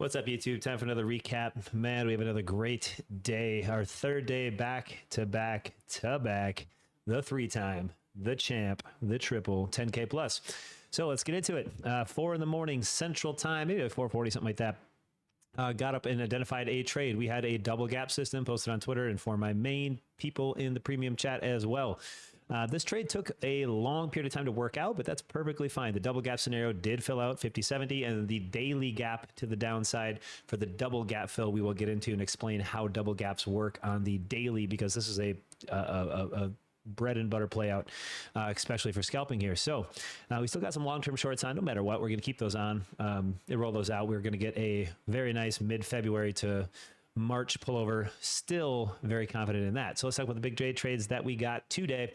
What's up, YouTube? Time for another recap. Man, we have another great day. Our third day back to back to back. The three-time, the champ, the triple, 10K plus. So let's get into it. 4 in the morning Central Time, maybe 4:40, something like that. Got up and identified a trade. We had a double gap system posted on Twitter and for my main people in the premium chat as well. This trade took a long period of time to work out, but that's perfectly fine. The double gap scenario did fill out 50-70, and the daily gap to the downside for the double gap fill we will get into and explain how double gaps work on the daily, because this is a bread and butter play out, especially for scalping here. So we still got some long-term shorts on. No matter what, we're going to keep those on and roll those out. We're going to get a very nice mid-February to March pullover. Still very confident in that. So let's talk about the big trades that we got today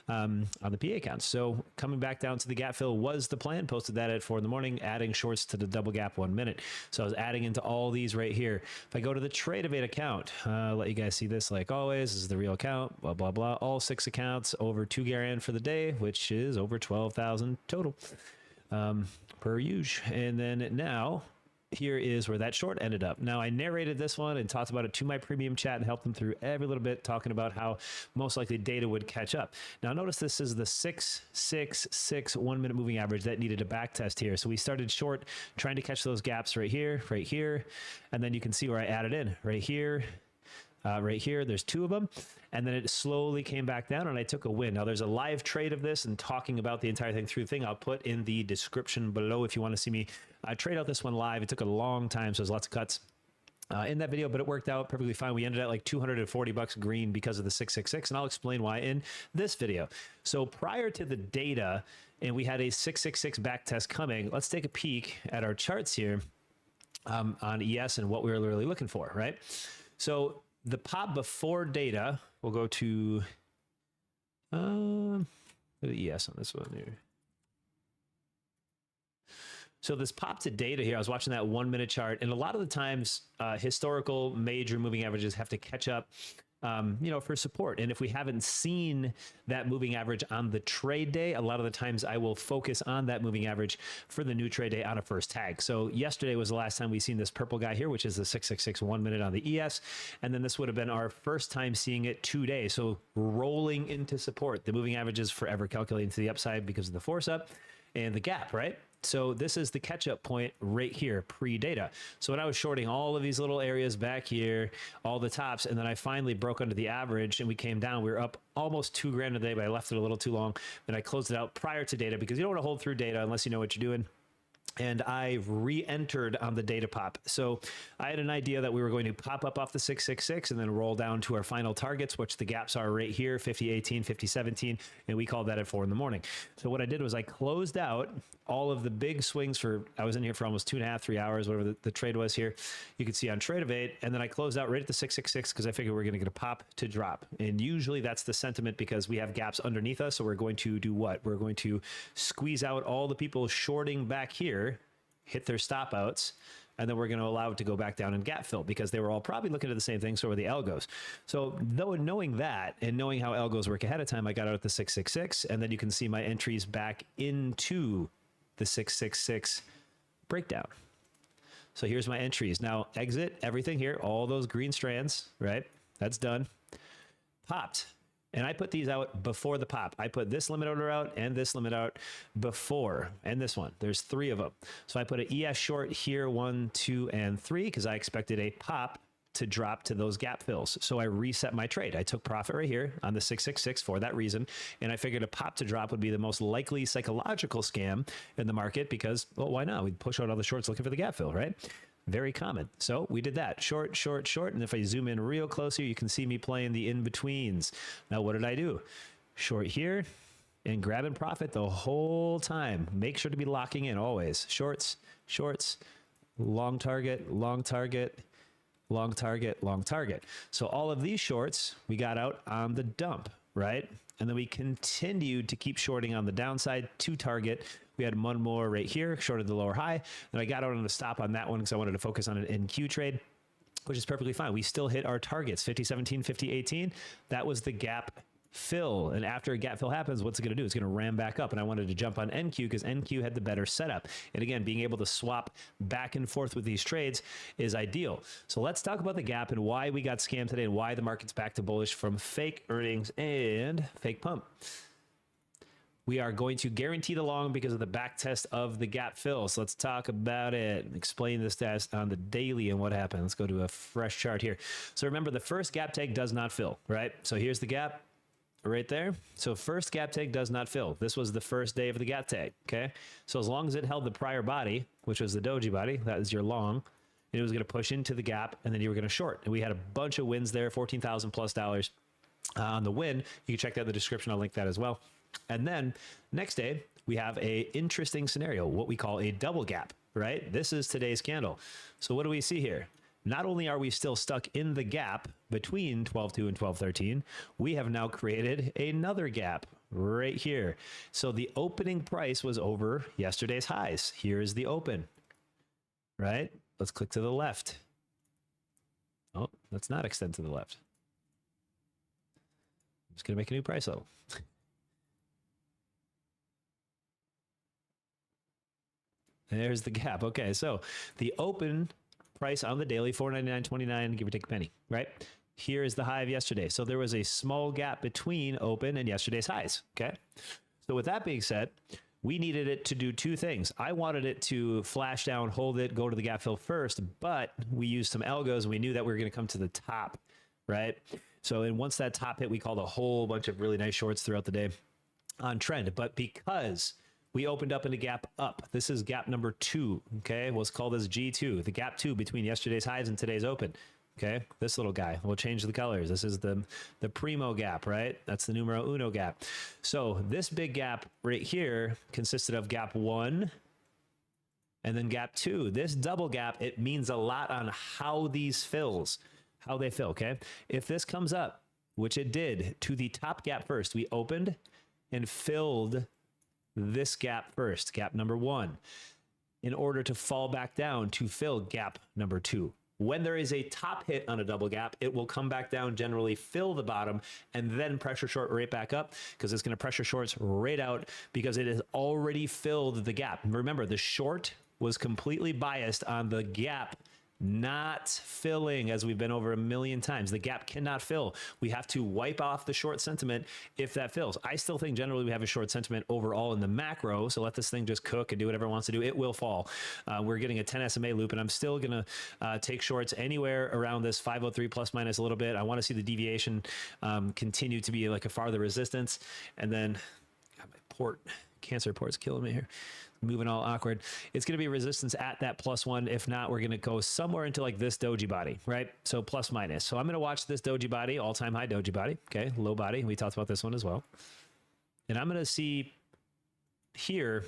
on the PA accounts. So coming back down to the gap fill was the plan. Posted that at 4 in the morning, adding shorts to the double gap 1 minute. So I was adding into all these right here. If I go to the Tradeovate account, let you guys see this like always. This is the real account, blah, blah, blah. All 6 accounts, over 2 grand for the day, which is over 12,000 total per usual. And then now, here is where that short ended up. Now, I narrated this one and talked about it to my premium chat and helped them through every little bit, talking about how most likely data would catch up. Now, notice this is the 666 1 minute moving average that needed a back test here. So we started short, trying to catch those gaps right here, and then you can see where I added in right here. Right here, there's 2 of them, and then it slowly came back down and I took a win. Now there's a live trade of this and talking about the entire thing through the thing. I'll put in the description below if you want to see me trade out this one live. It took a long time, so there's lots of cuts in that video, but it worked out perfectly fine. We ended at like 240 bucks green because of the 666, and I'll explain why in this video. So prior to the data, and we had a 666 back test coming, let's take a peek at our charts here on ES and what we were literally looking for, right? So the pop before data, we'll go to the ES on this one here. So this pop to data here, I was watching that 1 minute chart, and a lot of the times historical major moving averages have to catch up for support. And if we haven't seen that moving average on the trade day, a lot of the times I will focus on that moving average for the new trade day on a first tag. So yesterday was the last time we seen this purple guy here, which is the 666 1 minute on the ES. And then this would have been our first time seeing it today. So rolling into support, the moving average is forever calculating to the upside because of the force up and the gap, right? So this is the catch-up point right here, pre-data. So when I was shorting all of these little areas back here, all the tops, and then I finally broke under the average and we came down, we were up almost 2 grand a day, but I left it a little too long. And I closed it out prior to data because you don't want to hold through data unless you know what you're doing. And I re-entered on the data pop. So I had an idea that we were going to pop up off the 666 and then roll down to our final targets, which the gaps are right here, 50-18, 50-17, and we called that at 4 in the morning. So what I did was I closed out all of the big swings for, I was in here for almost 2.5, 3 hours, whatever the trade was here. You can see on Tradeovate, and then I closed out right at the 666 because I figured we're going to get a pop to drop. And usually that's the sentiment because we have gaps underneath us. So we're going to do what? We're going to squeeze out all the people shorting back here, hit their stop outs, and then we're going to allow it to go back down and gap fill because they were all probably looking at the same thing. So were the algos. So though knowing that and knowing how algos work ahead of time, I got out at the 666, and then you can see my entries back into the 666 breakdown. So here's my entries. Now exit everything here, all those green strands, right? That's done. Popped. And I put these out before the pop. I put this limit order out and this limit out before, and this one. There's 3 of them. So I put an ES short here, 1, 2, and 3, because I expected a pop to drop to those gap fills. So I reset my trade. I took profit right here on the 666 for that reason. And I figured a pop to drop would be the most likely psychological scam in the market because, well, why not? We'd push out all the shorts looking for the gap fill, right? Very common. So we did that. Short, short, short. And if I zoom in real close here, you can see me playing the in-betweens. Now, what did I do? Short here and grabbing profit the whole time. Make sure to be locking in always. Shorts, shorts, long target, long target, long target, long target. So all of these shorts we got out on the dump, right? And then we continued to keep shorting on the downside to target. We had one more right here, shorted the lower high. Then I got out on the stop on that one because I wanted to focus on an NQ trade, which is perfectly fine. We still hit our targets, 50-17, 50-18. That was the gap fill. And after a gap fill happens, what's it going to do? It's going to ram back up. And I wanted to jump on NQ because NQ had the better setup. And again, being able to swap back and forth with these trades is ideal. So let's talk about the gap and why we got scammed today and why the market's back to bullish from fake earnings and fake pump. We are going to guarantee the long because of the back test of the gap fill. So let's talk about it. Explain this test on the daily and what happened. Let's go to a fresh chart here. So remember, the first gap tag does not fill, right? So here's the gap right there. So first gap tag does not fill. This was the first day of the gap tag, okay? So as long as it held the prior body, which was the doji body, that is your long, and it was going to push into the gap, and then you were going to short. And we had a bunch of wins there, $14,000 plus on the win. You can check that in the description. I'll link that as well. And then next day, we have a interesting scenario, what we call a double gap, right? This is today's candle. So what do we see here? Not only are we still stuck in the gap between 12.2 and 12.13, we have now created another gap right here. So the opening price was over yesterday's highs. Here is the open, right? Let's click to the left. Oh, let's not extend to the left. I'm just going to make a new price level. There's the gap. Okay, so the open price on the daily, $499.29, give or take a penny, right? Here is the high of yesterday. So there was a small gap between open and yesterday's highs, okay? So with that being said, we needed it to do two things. I wanted it to flash down, hold it, go to the gap fill first, but we used some algos and we knew that we were going to come to the top, right? So and once that top hit, we called a whole bunch of really nice shorts throughout the day on trend. But because we opened up in a gap up. This is gap number 2, okay? What's called as G2, the gap 2 between yesterday's highs and today's open, okay? This little guy, we'll change the colors. This is the primo gap, right? That's the numero uno gap. So this big gap right here consisted of gap 1 and then gap 2. This double gap, it means a lot on how these fills, how they fill, okay? If this comes up, which it did, to the top gap first, we opened and filled this gap first, gap number 1, in order to fall back down to fill gap number 2. When there is a top hit on a double gap, it will come back down, generally fill the bottom, and then pressure short right back up because it's going to pressure shorts right out because it has already filled the gap. Remember, the short was completely biased on the gap not filling, as we've been over a million times. The gap cannot fill. We have to wipe off the short sentiment if that fills. I still think generally we have a short sentiment overall in the macro, so let this thing just cook and do whatever it wants to do. It will fall. We're getting a 10 SMA loop, and I'm still going to take shorts anywhere around this 503 plus minus a little bit. I want to see the deviation continue to be like a farther resistance. And then God, my cancer port's killing me here. Moving all awkward. It's going to be resistance at that +1. If not, we're going to go somewhere into like this doji body, right? So plus minus. So I'm going to watch this doji body, all-time high doji body, okay? Low body. We talked about this one as well. And I'm going to see here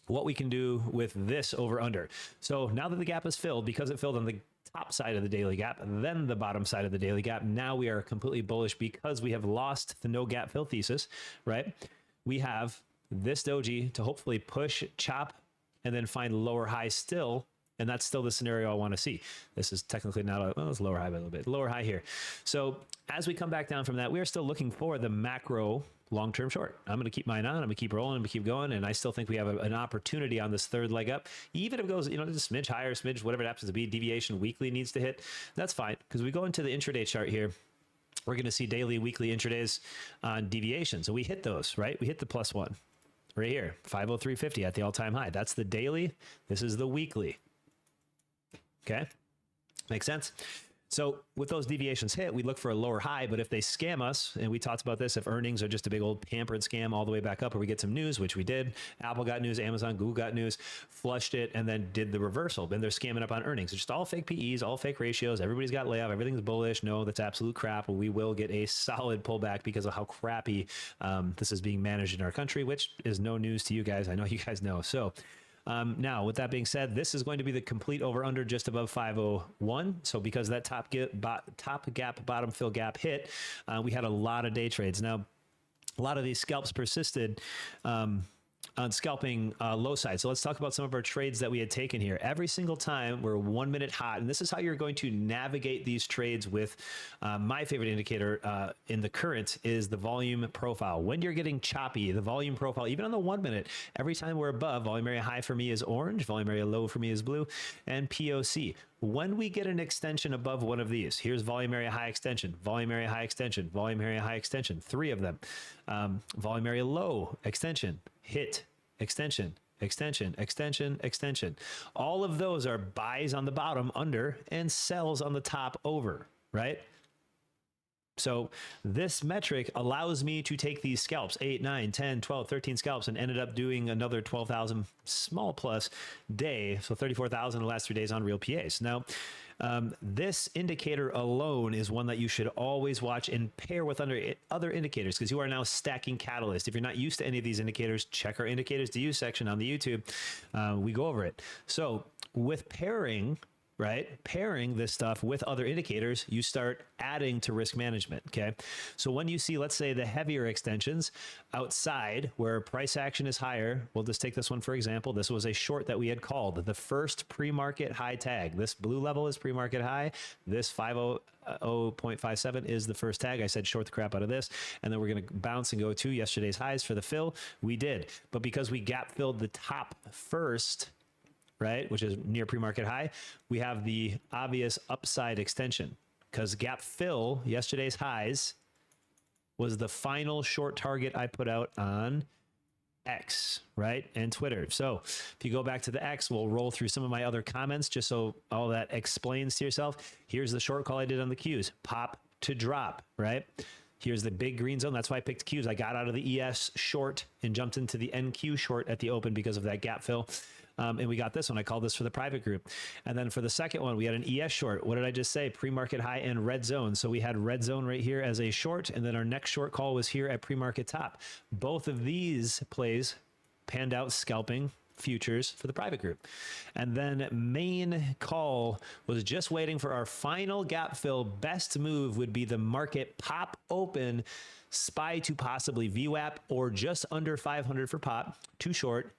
what we can do with this over under. So now that the gap is filled, because it filled on the top side of the daily gap, then the bottom side of the daily gap, now we are completely bullish because we have lost the no gap fill thesis, right? We have this doji to hopefully push, chop, and then find lower high still. And that's still the scenario I want to see. This is technically not a, well, it's lower high by a little bit, lower high here. So as we come back down from that, we are still looking for the macro long-term short. I'm going to keep mine on. I'm going to keep rolling. I'm going to keep going. And I still think we have an opportunity on this third leg up. Even if it goes, just a smidge higher, smidge, whatever it happens to be, deviation weekly needs to hit. That's fine. Because we go into the intraday chart here. We're going to see daily, weekly intradays on deviation. So we hit those, right? We hit the +1. Right here, 503.50 at the all-time high. That's the daily. This is the weekly. Okay, makes sense. So with those deviations hit, we look for a lower high, but if they scam us, and we talked about this, if earnings are just a big old pampered scam all the way back up, or we get some news, which we did, Apple got news, Amazon, Google got news, flushed it, and then did the reversal. Then they're scamming up on earnings. It's just all fake PEs, all fake ratios. Everybody's got layoff. Everything's bullish. No, that's absolute crap. We will get a solid pullback because of how crappy this is being managed in our country, which is no news to you guys. I know you guys know. So now, with that being said, this is going to be the complete over-under just above 501. So because that top gap, bottom fill gap hit, we had a lot of day trades. Now, a lot of these scalps persisted on scalping low side. So let's talk about some of our trades that we had taken here. Every single time we're 1 minute hot, and this is how you're going to navigate these trades with my favorite indicator in the current is the volume profile. When you're getting choppy, the volume profile, even on the 1 minute, every time we're above, volume area high for me is orange, volume area low for me is blue, and POC. When we get an extension above one of these, here's volume area high extension, volume area high extension, volume area high extension, 3 of them. Volume area low extension, hit, extension, extension, extension, extension. All of those are buys on the bottom under and sells on the top over, right? So this metric allows me to take these scalps, 8, 9, 10, 12, 13 scalps, and ended up doing another 12,000 small plus day. So 34,000 the last 3 days on real PAs. Now, this indicator alone is one that you should always watch and pair with other indicators, because you are now stacking catalyst. If you're not used to any of these indicators, check our indicators to use section on the YouTube. We go over it. So with pairing, right? Pairing this stuff with other indicators, you start adding to risk management, okay? So when you see, let's say, the heavier extensions outside where price action is higher, we'll just take this one for example. This was a short that we had called the first pre-market high tag. This blue level is pre-market high. This 500.57 is the first tag. I said short the crap out of this, and then we're going to bounce and go to yesterday's highs for the fill. We did, but because we gap filled the top first, right, which is near pre-market high, we have the obvious upside extension, because gap fill, yesterday's highs, was the final short target I put out on X, right, and Twitter. So if you go back to the X, we'll roll through some of my other comments just so all that explains to yourself. Here's the short call I did on the Qs, pop to drop, right? Here's the big green zone. That's why I picked Qs. I got out of the ES short and jumped into the NQ short at the open because of that gap fill. And we got this one. I called this for the private group. And then for the second one, we had an ES short. What did I just say? Pre-market high and red zone. So we had red zone right here as a short, and then our next short call was here at pre-market top. Both of these plays panned out scalping futures for the private group. And then main call was just waiting for our final gap fill. Best move would be the market pop open, SPY to possibly VWAP, or just under 500 for pop, too short.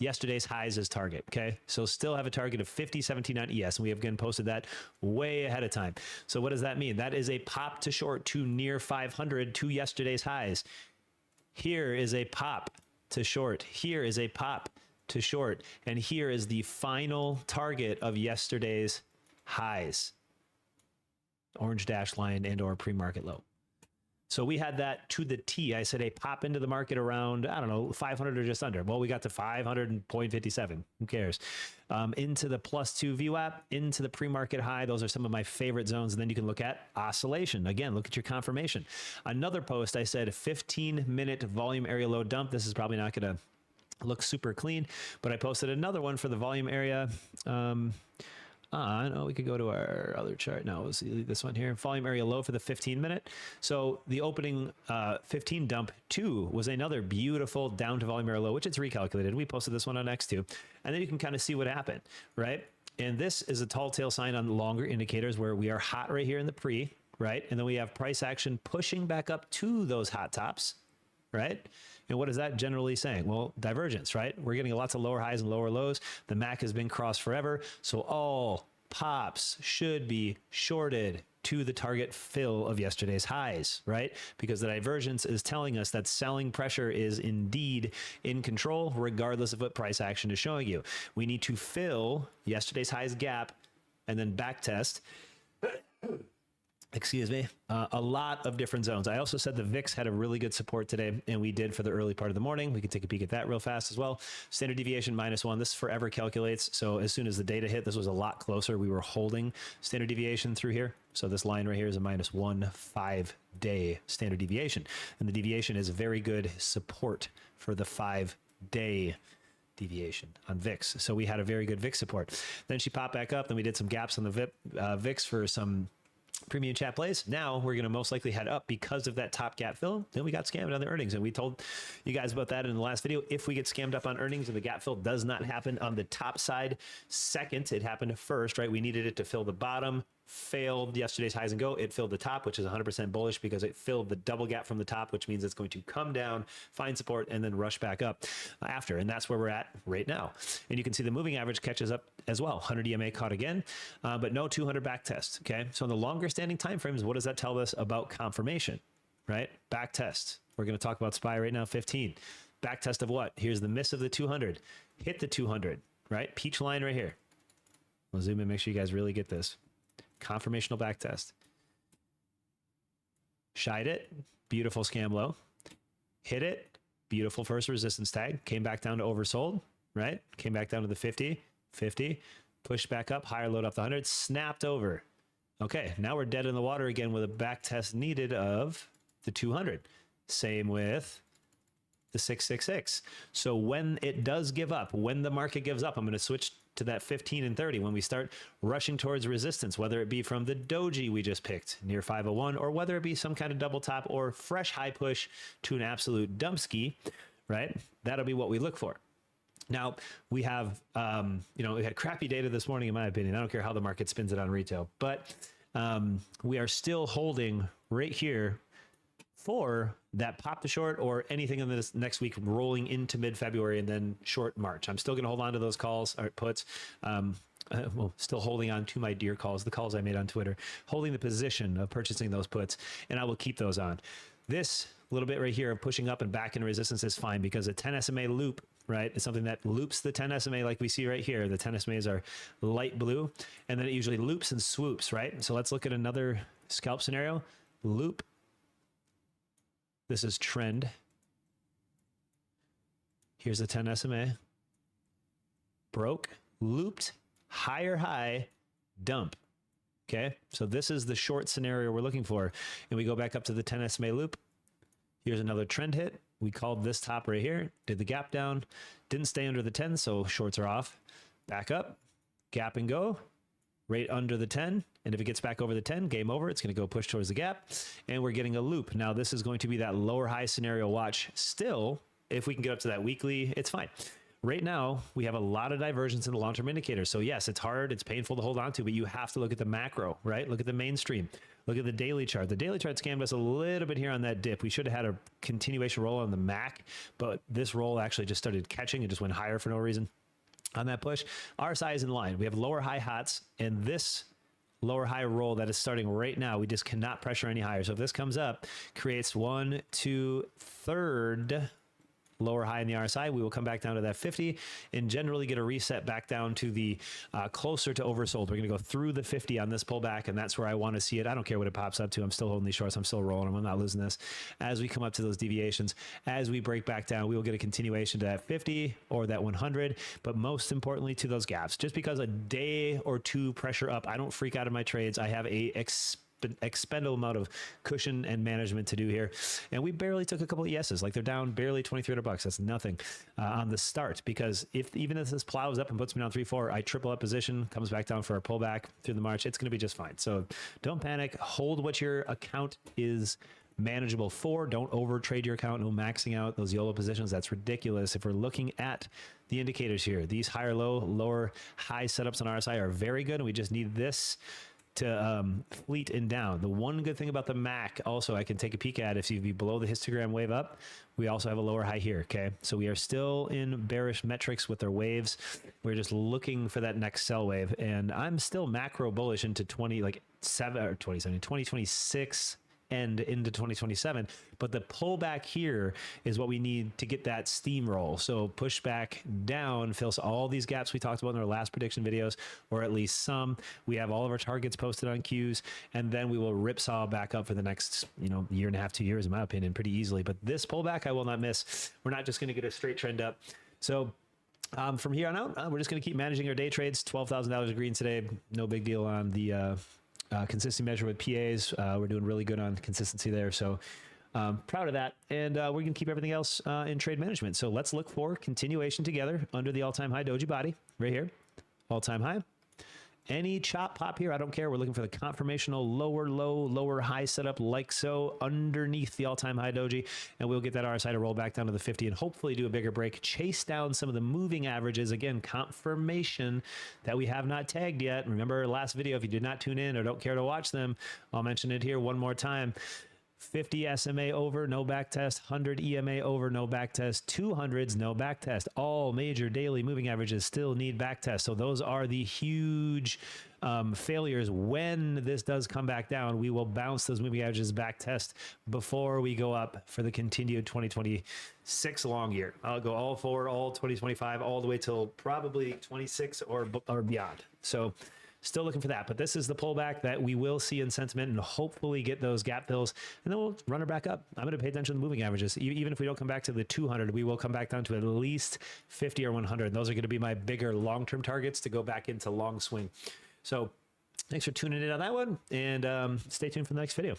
Yesterday's highs as target. Okay. So still have a target of 50.17 on ES. And we have again posted that way ahead of time. So what does that mean? That is a pop to short to near 500 to yesterday's highs. Here is a pop to short. Here is a pop to short. And here is the final target of yesterday's highs. Orange dash line and or pre-market low. So we had that to the T. I said, hey, pop into the market around, I don't know, 500 or just under. Well, we got to 500.57. Who cares? Into the +2 VWAP, into the pre-market high. Those are some of my favorite zones. And then you can look at oscillation. Again, look at your confirmation. Another post, I said 15-minute volume area low dump. This is probably not going to look super clean, but I posted another one for the volume area. No, we could go to our other chart. No, we'll see this one here. Volume area low for the 15-minute. So the opening 15 dump 2 was another beautiful down to volume area low, which it's recalculated. We posted this one on X2. And then you can kind of see what happened, right? And this is a tall tail sign on longer indicators where we are hot right here in the pre, right? And then we have price action pushing back up to those hot tops, right? And what is that generally saying? Well, divergence, right? We're getting lots of lower highs and lower lows. The MAC has been crossed forever. So all pops should be shorted to the target fill of yesterday's highs, right? Because the divergence is telling us that selling pressure is indeed in control, regardless of what price action is showing you. We need to fill yesterday's highs gap and then back test. Excuse me, a lot of different zones. I also said the VIX had a really good support today, and we did for the early part of the morning. We could take a peek at that real fast as well. Standard deviation -1. This forever calculates. So as soon as the data hit, this was a lot closer. We were holding standard deviation through here. So this line right here is a -1 5-day standard deviation. And the deviation is very good support for the 5-day deviation on VIX. So we had a very good VIX support. Then she popped back up. Then we did some gaps on the VIX for some premium chat plays. Now we're going to most likely head up because of that top gap fill. Then we got scammed on the earnings, and we told you guys about that in the last video. If we get scammed up on earnings and the gap fill does not happen on the top side second, it happened first, right? We needed it to fill the bottom failed yesterday's highs and go. It filled the top, which is 100% bullish because it filled the double gap from the top, which means it's going to come down, find support, and then rush back up after. And that's where we're at right now. And you can see the moving average catches up as well. 100 EMA caught again, but no 200 back test. Okay. So in the longer standing time frames, what does that tell us about confirmation, right? Back test. We're going to talk about SPY right now, 15. Back test of what? Here's the miss of the 200. Hit the 200, right? Peach line right here. We'll zoom in, make sure you guys really get this. Confirmational back test. Shied it, beautiful scam low. Hit it, beautiful first resistance tag. Came back down to oversold, right? Came back down to the 50, 50. Pushed back up, higher load off the 100, snapped over. Okay, now we're dead in the water again with a back test needed of the 200. Same with the 666. So when it does give up, when the market gives up, I'm going to switch to that 15 and 30 when we start rushing towards resistance, whether it be from the doji we just picked near 501, or whether it be some kind of double top or fresh high push to an absolute dump ski, right? That'll be what we look for. Now we have, we had crappy data this morning, in my opinion. I don't care how the market spins it on retail, but we are still holding right here for that pop to short or anything in this next week rolling into mid-February and then short March. I'm still going to hold on to those calls or puts. Still holding on to my dear calls, the calls I made on Twitter, holding the position of purchasing those puts, and I will keep those on. This little bit right here of pushing up and back in resistance is fine because a 10 SMA loop, right, is something that loops the 10 SMA like we see right here. The 10 SMAs are light blue, and then it usually loops and swoops, right? So let's look at another scalp scenario. Loop. This is trend. Here's the 10 SMA. Broke, looped, higher high, dump. Okay, so this is the short scenario we're looking for. And we go back up to the 10 SMA loop. Here's another trend hit. We called this top right here, did the gap down, didn't stay under the 10, so shorts are off. Back up, gap and go, right under the 10. And if it gets back over the 10, game over. It's going to go push towards the gap. And we're getting a loop. Now, this is going to be that lower high scenario watch. Still, if we can get up to that weekly, it's fine. Right now, we have a lot of divergence in the long-term indicators. So yes, it's hard, it's painful to hold on to, but you have to look at the macro, right? Look at the mainstream. Look at the daily chart. The daily chart scammed us a little bit here on that dip. We should have had a continuation roll on the MAC, but this roll actually just started catching and just went higher for no reason on that push. RSI is in line. We have lower high hots, and this lower high roll that is starting right now, we just cannot pressure any higher. So if this comes up, creates 1, 2, third lower high in the RSI, we will come back down to that 50 and generally get a reset back down to the closer to oversold. We're going to go through the 50 on this pullback, and that's where I want to see it. I don't care what it pops up to. I'm still holding these shorts. I'm still rolling them. I'm not losing this. As we come up to those deviations, as we break back down, we will get a continuation to that 50 or that 100, but most importantly to those gaps. Just because a day or two pressure up, I don't freak out of my trades. I have a expendable amount of cushion and management to do here, and we barely took a couple of yeses. Like, they're down barely $2,300. That's nothing on the start, because even if this plows up and puts me down 3-4, I triple up position, comes back down for a pullback through the March. It's going to be just fine. So don't panic. Hold what your account is manageable for. Don't over trade your account. No maxing out those YOLO positions. That's ridiculous. If we're looking at the indicators here, these higher low, lower high setups on RSI are very good, and we just need this to fleet and down. The one good thing about the MAC also I can take a peek at, if you be below the histogram wave up, we also have a lower high here. Okay, so we are still in bearish metrics with our waves. We're just looking for that next sell wave, and I'm still macro bullish into 2026 and into 2027, but the pullback here is what we need to get that steamroll. So push back down, fills all these gaps we talked about in our last prediction videos, or at least some. We have all of our targets posted on Qs, and then we will ripsaw back up for the next, year and a half, 2 years, in my opinion, pretty easily. But this pullback I will not miss. We're not just going to get a straight trend up. So from here on out, we're just going to keep managing our day trades. $12,000 of green today. No big deal on the consistency measure with PAs. We're doing really good on consistency there. So proud of that. And we're going to keep everything else in trade management. So let's look for continuation together under the all-time high doji body right here. All-time high. any chop pop here, I don't care. We're looking for the confirmational lower low, lower high setup like so underneath the all-time high doji, and we'll get that RSI to roll back down to the 50 and hopefully do a bigger break, chase down some of the moving averages. Again, confirmation that we have not tagged yet. Remember last video, if you did not tune in or don't care to watch them, I'll mention it here one more time. 50 SMA over, no back test. 100 EMA over, no back test. 200s, no back test. All major daily moving averages still need back test. So those are the huge failures. When this does come back down, we will bounce those moving averages back test before we go up for the continued 2026 long year. I'll go all 2025, all the way till probably 26 or beyond. So still looking for that, but this is the pullback that we will see in sentiment and hopefully get those gap fills, and then we'll run it back up. I'm going to pay attention to the moving averages. Even if we don't come back to the 200, we will come back down to at least 50 or 100. Those are going to be my bigger long-term targets to go back into long swing. So thanks for tuning in on that one, and stay tuned for the next video.